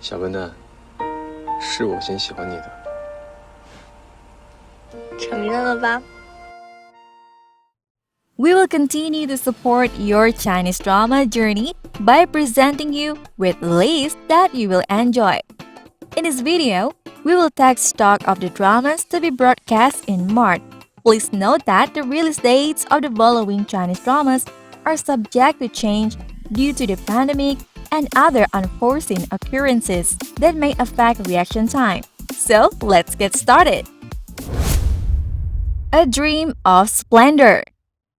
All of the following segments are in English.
小笨蛋，是我先喜欢你的。承认了吧？ We will continue to support your Chinese drama journey by presenting you with lists that you will enjoy. In this video, we will take stock of the dramas to be broadcast in March. Please note that the release dates of the following Chinese dramas are subject to change due to the pandemic and other unforeseen occurrences that may affect reaction time. So, let's get started. A Dream of Splendor.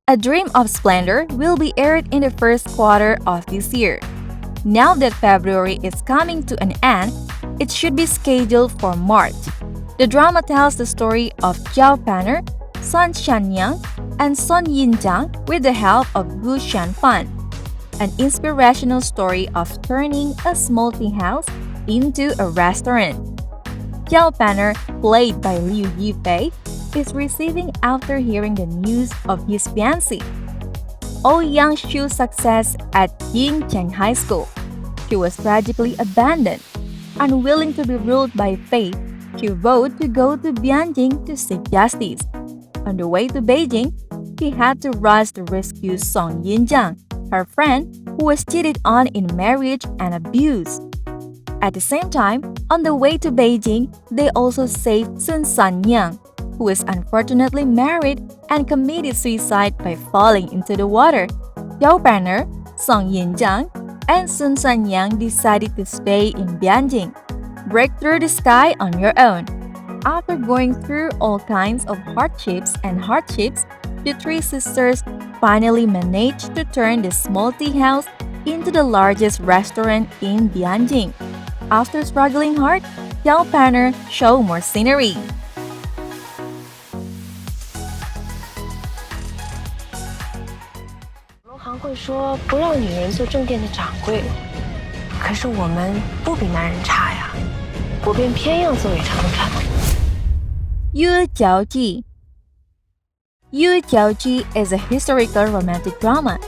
A Dream of Splendor will be aired in the first quarter of this year. Now that February is coming to an end, it should be scheduled for March. The drama tells the story of Zhao Panner, Sun Shanyang, and Sun Yinjiang with the help of Gu Shanfan, an inspirational story of turning a small tea house into a restaurant. Zhao Panner, played by Liu Yifei, is receiving after hearing the news of his fiancé. Ouyang Shu's success at Yingcheng High School. She was tragically abandoned. Unwilling to be ruled by fate, she vowed to go to Bianjing to seek justice. On the way to Beijing, she had to rush to rescue Song Yinjiang, her friend who was cheated on in marriage and abused. At the same time, on the way to Beijing, they also saved Sun Sanyang, who was unfortunately married and committed suicide by falling into the water. Zhao Panner, Song Yinjiang, and Sun Sanyang decided to stay in Bianjing. Break through the sky on your own. After going through all kinds of hardships, the three sisters finally managed to turn the small tea house into the largest restaurant in Bianjing. After struggling hard, Zhao Panner showed more scenery. 龙行会说不让女人做正店的掌柜，可是我们不比男人差呀，我便偏要做给他们看。Yue Zhao Ji. Yue Zhao Ji is a historical romantic drama.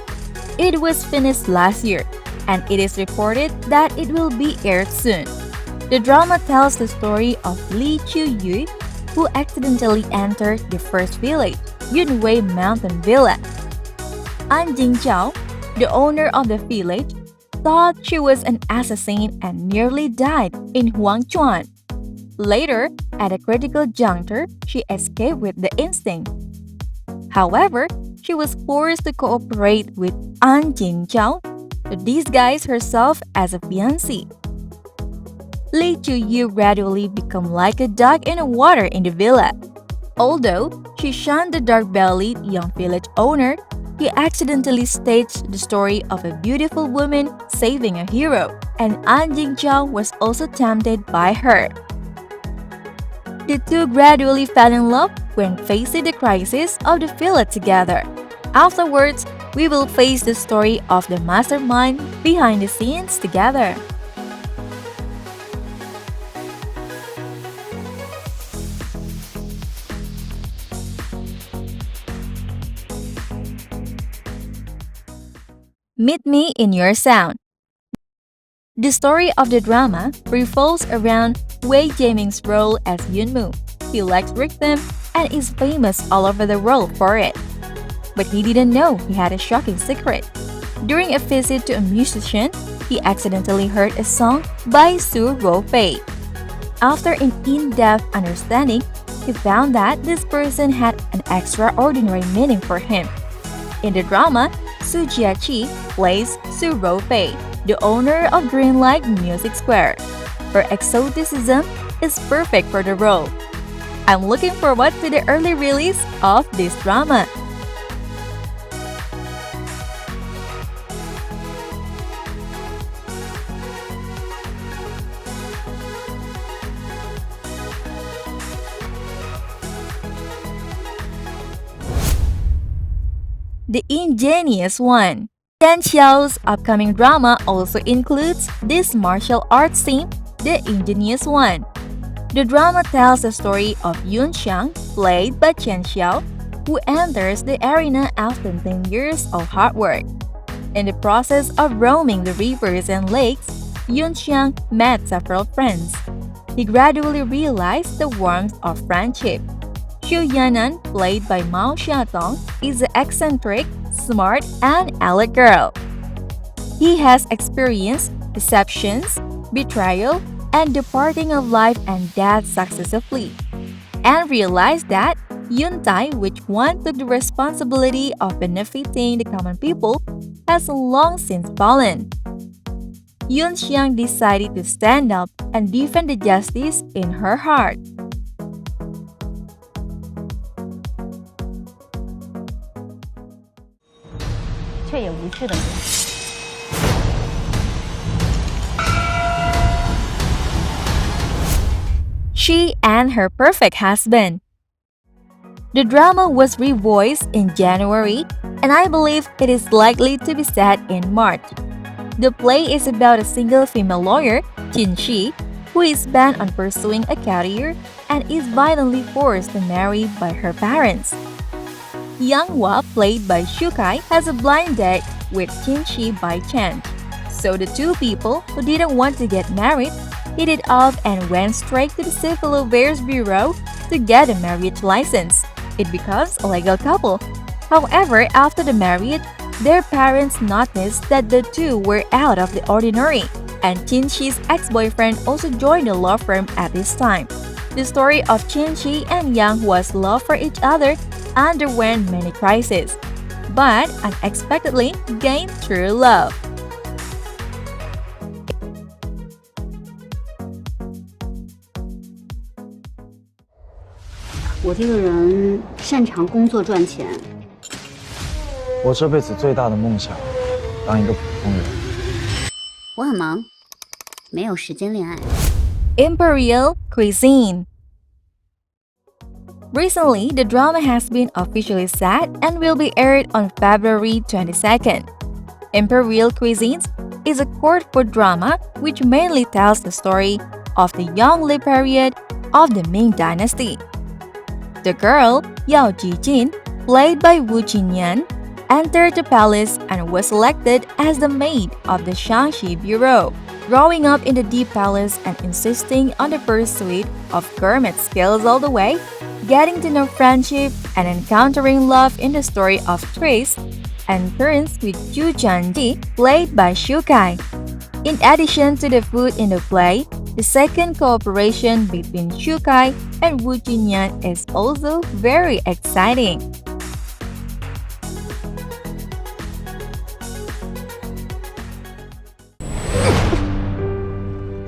It was finished last year, and it is reported that it will be aired soon. The drama tells the story of Li Qiuyu, who accidentally entered the first village, Yunwei Mountain Villa. An Jingzhao, the owner of the village, thought she was an assassin and nearly died in Huangchuan. Later, at a critical juncture, she escaped with the instinct. However, she was forced to cooperate with An Jingzhao to disguise herself as a fiancé. Li Qiuyu gradually became like a duck in the water in the villa. Although she shunned the dark-bellied young village owner, he accidentally staged the story of a beautiful woman saving a hero, and An Jingzhao was also tempted by her. The two gradually fell in love when facing the crisis of the villa together. Afterwards, we will face the story of the mastermind behind the scenes together. Meet Me in Your Sound. The story of the drama revolves around Wei Jieming's role as Yunmu. He likes rhythm and is famous all over the world for it. But he didn't know he had a shocking secret. During a visit to a musician, he accidentally heard a song by Su Rofei. After an in-depth understanding, he found that this person had an extraordinary meaning for him. In the drama, Su Jiaqi plays Su Rofei, the owner of Dreamlight Music Square. Her exoticism is perfect for the role. I'm looking forward to the early release of this drama. The Ingenious One. Chen Xiao's upcoming drama also includes this martial arts scene, The Ingenious One. The drama tells the story of Yun Xiang, played by Chen Xiao, who enters the arena after 10 years of hard work. In the process of roaming the rivers and lakes, Yunxiang met several friends. He gradually realized the warmth of friendship. Xu Yanan, played by Mao Xiaotong, is an eccentric, smart, and alert girl. He has experienced deceptions, betrayal, and departing of life and death successively, and realized that Yuntai, which one took the responsibility of benefiting the common people, has long since fallen. Yunxiang decided to stand up and defend the justice in her heart. She and Her Perfect Husband. The drama was revoiced in January, and I believe it is likely to be set in March. The play is about a single female lawyer, Qin Shi, who is bent on pursuing a career and is violently forced to marry by her parents. Yang Hua, played by Xu Kai, has a blind date with Qin Shi by chance. So the two people who didn't want to get married hit it off and went straight to the Civil Affairs Bureau to get a marriage license. It becomes a legal couple. However, after the marriage, their parents noticed that the two were out of the ordinary, and Qin Shi's ex-boyfriend also joined the law firm at this time. The story of Qin Shi and Yang Hua's love for each other underwent many crises, but unexpectedly gained true love. 我这个人擅长工作赚钱。我这辈子最大的梦想，当一个普通人。我很忙，没有时间恋爱。Imperial Cuisine. Recently, the drama has been officially set and will be aired on February 22nd. Imperial Cuisine is a court food drama which mainly tells the story of the Yongle period of the Ming Dynasty. The girl, Yue Zhao Ji, played by Wu Jinyan, entered the palace and was selected as the maid of the Shangxi Bureau. Growing up in the deep palace and insisting on the pursuit of gourmet skills all the way, getting to know friendship and encountering love in the story of Trace and turns with Yue Zhao Ji, played by Xu Kai. In addition to the food in the play, the second cooperation between Xu Kai and Wu Jinyan is also very exciting.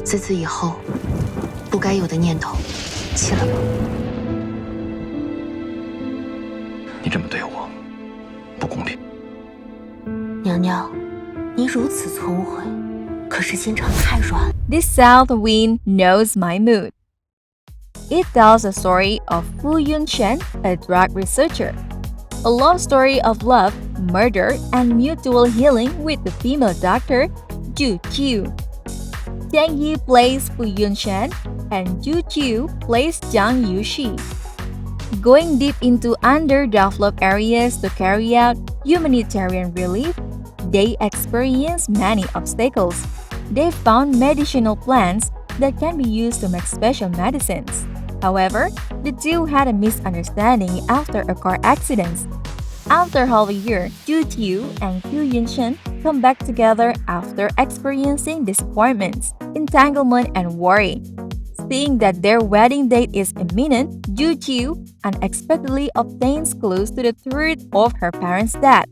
自此以后，不该有的念头起了吗？你这么对我，不公平。娘娘，你如此聪慧，可是心肠太软。 This South Wind knows my mood. It tells the story of Fu Yunshen, a drug researcher. A love story of love, murder, and mutual healing with the female doctor, Zhu Qiu. Jiang Yi plays Fu Yunshen, and Zhu Qiu plays Jiang Yuxi. Going deep into underdeveloped areas to carry out humanitarian relief, they experience many obstacles. They found medicinal plants that can be used to make special medicines. However, the two had a misunderstanding after a car accident. After half a year, Zhu Qiu and Fu Yunshen come back together after experiencing disappointments, entanglement, and worry. Seeing that their wedding date is imminent, Zhu Qiu unexpectedly obtains clues to the truth of her parents' death.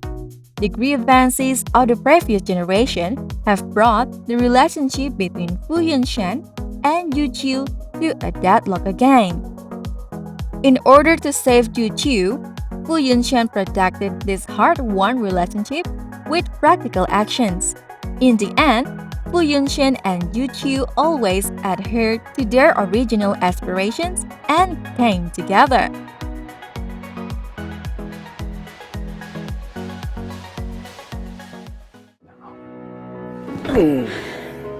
The grievances of the previous generation have brought the relationship between Fu Yunshen and Zhu Qiu to a deadlock again. In order to save Zhu Qiu, Fu Yunshen protected this hard-won relationship with practical actions. In the end, Fu Yunshen and Zhu Qiu always adhered to their original aspirations and came together.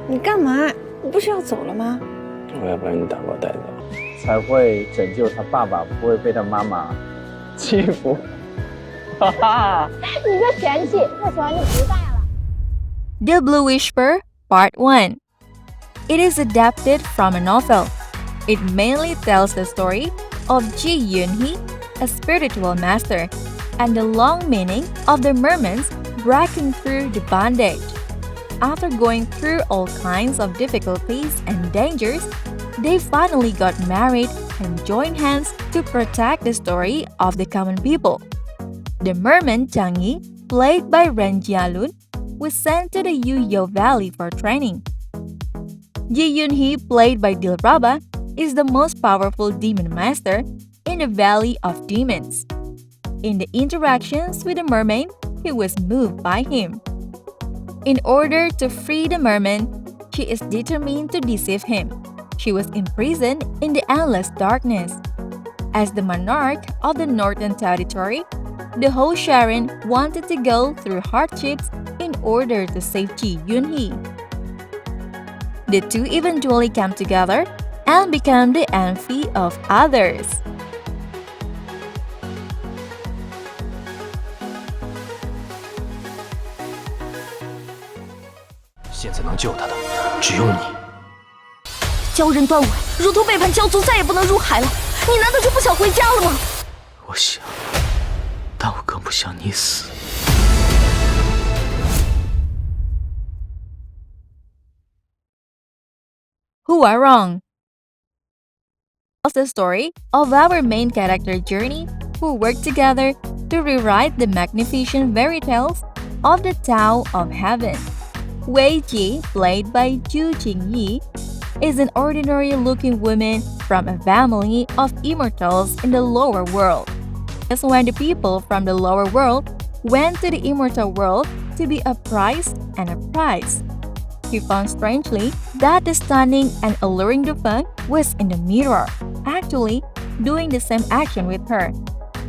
你干嘛？你不是要走了吗？我要把你打包带走。才会拯救他爸爸，不会被他妈妈欺负。哈哈！你个嫌弃，我喜欢就不带了。The Blue Whisper Part 1. It is adapted from a novel. It mainly tells the story of Ji Yunhee, a spiritual master, and the long meaning of the mermaids breaking through the bondage. After going through all kinds of difficulties and dangers, they finally got married and joined hands to protect the story of the common people. The merman Chang Yi, played by Ren Jialun, was sent to the Yuyou Valley for training. Ji Yunhee, played by Dilraba, is the most powerful demon master in the Valley of Demons. In the interactions with the mermaid, he was moved by him. In order to free the merman, she is determined to deceive him. She was imprisoned in the endless darkness. As the monarch of the Northern Territory, the whole Sharon wanted to go through hardships in order to save Ji Yunhee. The two eventually come together and become the envy of others. 现在能救他的只有你。鲛人断尾，如图背叛鲛族，再也不能入海了。你难道就不想回家了吗？我想，但我更不想你死。Hua Rong tells the story of our main character journey who work together to rewrite the magnificent fairy tales of the Tao of Heaven. Wei Ji, played by Zhu Jingyi, is an ordinary-looking woman from a family of immortals in the lower world. That's when the people from the lower world went to the immortal world to be apprised and apprised. He found strangely that the stunning and alluring Dufeng was in the mirror, actually doing the same action with her.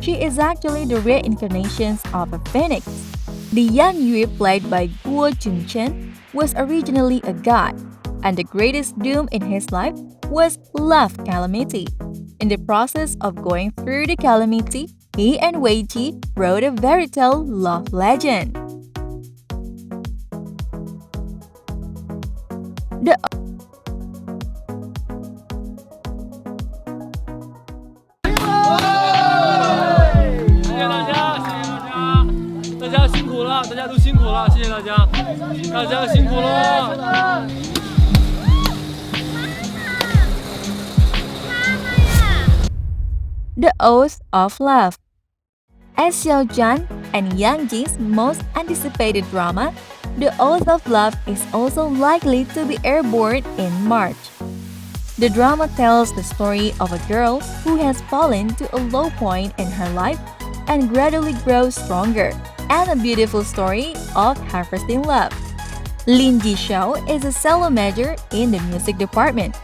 She is actually the reincarnation of a phoenix. The young Yue, played by Guo Junchen, was originally a god, and the greatest doom in his life was love calamity. In the process of going through the calamity, he and Wei Ji wrote a veritable love legend. The 大家辛苦了，大家都辛苦了，谢谢大家，大家辛苦了。The Oath of Love. As Xiao Zhan and Yang Ji's most anticipated drama, The Oath of Love is also likely to be airborne in March. The drama tells the story of a girl who has fallen to a low point in her life and gradually grows stronger, and a beautiful story of harvesting love. Lin Jishao is a solo major in the music department.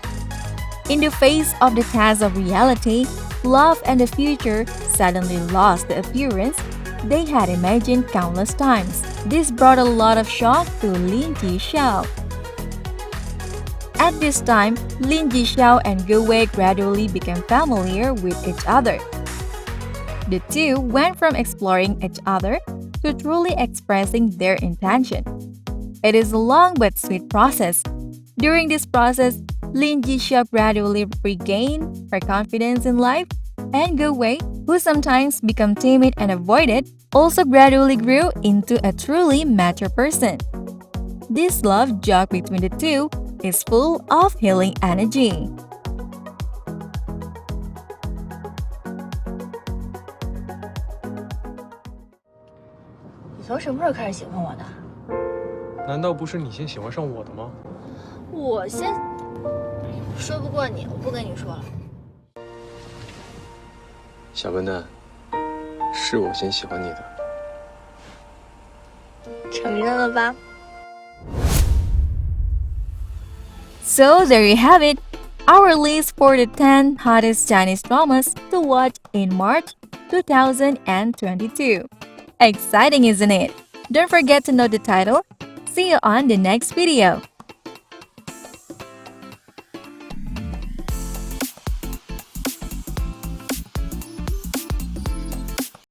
In the face of the test of reality, love and the future suddenly lost the appearance they had imagined countless times. This brought a lot of shock to Lin Jishao. At this time, Lin Jishao and Ge Wei gradually became familiar with each other. The two went from exploring each other to truly expressing their intention. It is a long but sweet process. During this process, Lin Jishao gradually regained her confidence in life, and Ge Wei, who sometimes became timid and avoided, also gradually grew into a truly mature person. This love joke between the two is full of healing energy. 你从什么时候开始喜欢我的？难道不是你先喜欢上我的吗？我先说不过你，我不跟你说了。小笨蛋，是我先喜欢你的。承认了吧？ So there you have it, our list for the 10 hottest Chinese dramas to watch in March 2022. Exciting, isn't it? Don't forget to note the title. See you on the next video.